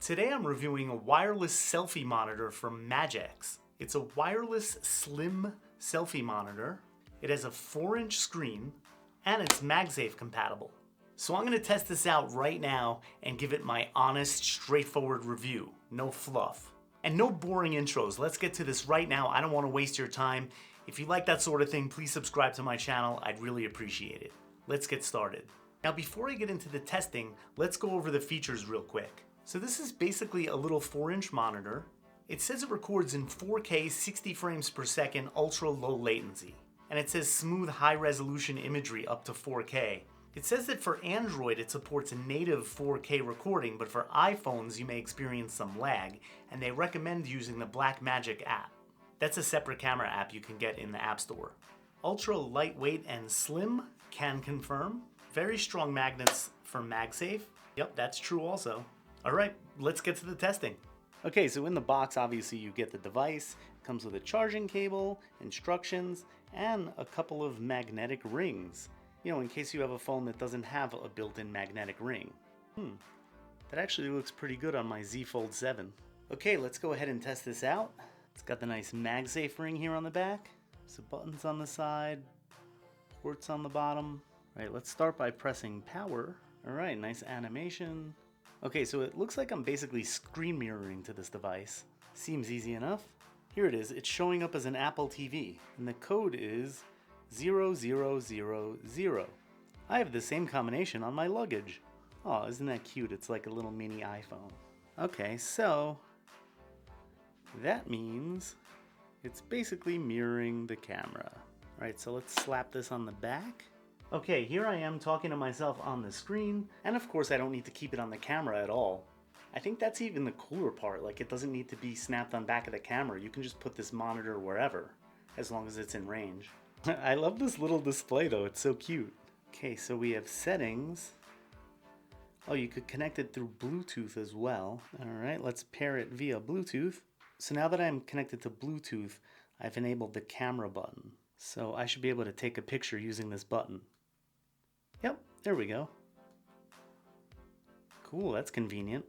Today I'm reviewing a wireless selfie monitor from Magex. It's a wireless slim selfie monitor. It has a 4-inch screen and it's MagSafe compatible. So I'm going to test this out right now and give it my honest, straightforward review. No fluff. And no boring intros. Let's get to this right now. I don't want to waste your time. If you like that sort of thing, please subscribe to my channel. I'd really appreciate it. Let's get started. Now before I get into the testing, let's go over the features real quick. So this is basically a little 4-inch monitor. It says it records in 4K 60 frames per second, ultra low latency. And it says smooth high resolution imagery up to 4K. It says that for Android it supports a native 4K recording, but for iPhones you may experience some lag, and they recommend using the Blackmagic app. That's a separate camera app you can get in the App Store. Ultra lightweight and slim, can confirm. Very strong magnets for MagSafe. Yep, that's true also. Alright, let's get to the testing. Okay, so in the box obviously you get the device. It comes with a charging cable, instructions, and a couple of magnetic rings. You know, in case you have a phone that doesn't have a built-in magnetic ring. That actually looks pretty good on my Z Fold 7. Okay, let's go ahead and test this out. It's got the nice MagSafe ring here on the back. So buttons on the side, ports on the bottom. All right, let's start by pressing power. All right, nice animation. Okay, so it looks like I'm basically screen mirroring to this device. Seems easy enough. Here it is, it's showing up as an Apple TV, and the code is 0000. I have the same combination on my luggage. Oh, isn't that cute? It's like a little mini iPhone. Okay, so that means it's basically mirroring the camera. All right, so let's slap this on the back. Okay, here I am talking to myself on the screen, and of course I don't need to keep it on the camera at all. I think that's even the cooler part, like it doesn't need to be snapped on back of the camera. You can just put this monitor wherever, as long as it's in range. I love this little display though, it's so cute. Okay, so we have settings. Oh, you could connect it through Bluetooth as well. Alright, let's pair it via Bluetooth. So now that I'm connected to Bluetooth, I've enabled the camera button. So I should be able to take a picture using this button. Yep, there we go. Cool, that's convenient.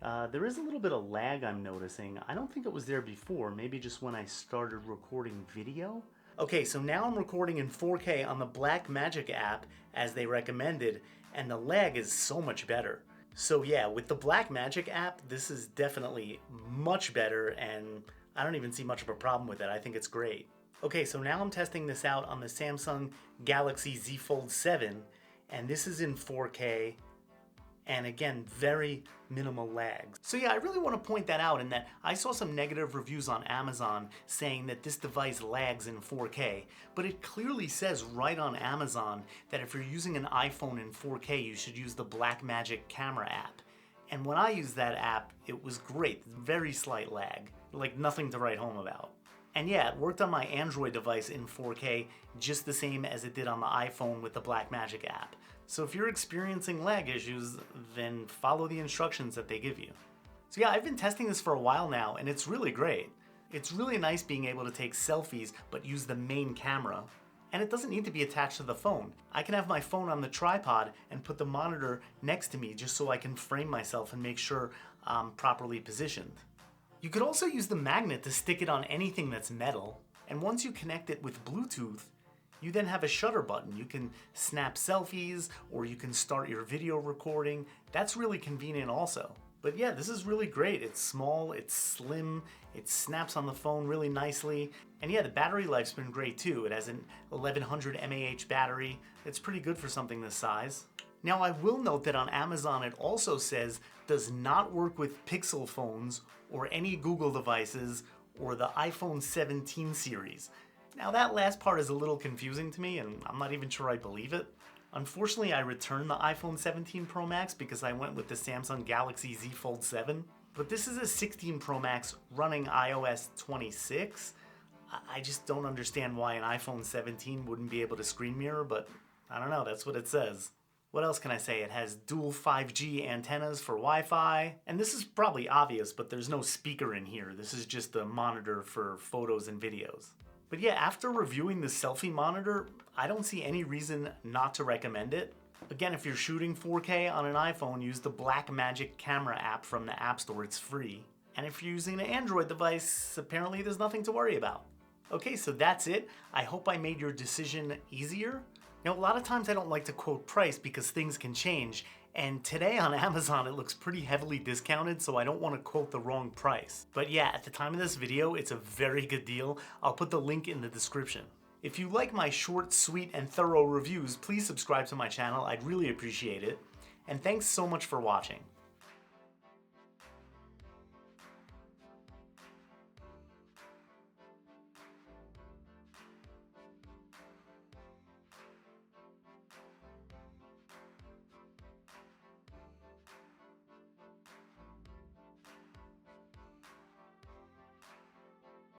There is a little bit of lag I'm noticing. I don't think it was there before, maybe just when I started recording video. Okay, so now I'm recording in 4K on the Blackmagic app as they recommended, and the lag is so much better. So yeah, with the Blackmagic app, this is definitely much better, and I don't even see much of a problem with it. I think it's great. Okay, so now I'm testing this out on the Samsung Galaxy Z Fold 7, and this is in 4K, and again, very minimal lag. So yeah, I really want to point that out in that I saw some negative reviews on Amazon saying that this device lags in 4K, but it clearly says right on Amazon that if you're using an iPhone in 4K, you should use the Blackmagic camera app. And when I used that app, it was great, very slight lag, like nothing to write home about. And yeah, it worked on my Android device in 4K just the same as it did on the iPhone with the Blackmagic app. So if you're experiencing lag issues, then follow the instructions that they give you. So yeah, I've been testing this for a while now, and it's really great. It's really nice being able to take selfies, but use the main camera. And it doesn't need to be attached to the phone. I can have my phone on the tripod and put the monitor next to me just so I can frame myself and make sure I'm properly positioned. You could also use the magnet to stick it on anything that's metal, and once you connect it with Bluetooth, you then have a shutter button. You can snap selfies, or you can start your video recording. That's really convenient also. But yeah, this is really great. It's small, it's slim, it snaps on the phone really nicely. And yeah, the battery life's been great too. It has an 1100 mAh battery. It's pretty good for something this size. Now I will note that on Amazon it also says does not work with Pixel phones or any Google devices or the iPhone 17 series. Now that last part is a little confusing to me, and I'm not even sure I believe it. Unfortunately, I returned the iPhone 17 Pro Max because I went with the Samsung Galaxy Z Fold 7. But this is a 16 Pro Max running iOS 26. I just don't understand why an iPhone 17 wouldn't be able to screen mirror, but I don't know, that's what it says. What else can I say? It has dual 5G antennas for Wi-Fi. And this is probably obvious, but there's no speaker in here. This is just a monitor for photos and videos. But yeah, after reviewing the selfie monitor, I don't see any reason not to recommend it. Again, if you're shooting 4K on an iPhone, use the Blackmagic camera app from the App Store, it's free. And if you're using an Android device, apparently there's nothing to worry about. Okay, so that's it. I hope I made your decision easier. Now, a lot of times I don't like to quote price because things can change, and today on Amazon it looks pretty heavily discounted, so I don't want to quote the wrong price. But yeah, at the time of this video, it's a very good deal. I'll put the link in the description. If you like my short, sweet, and thorough reviews, please subscribe to my channel. I'd really appreciate it. And thanks so much for watching.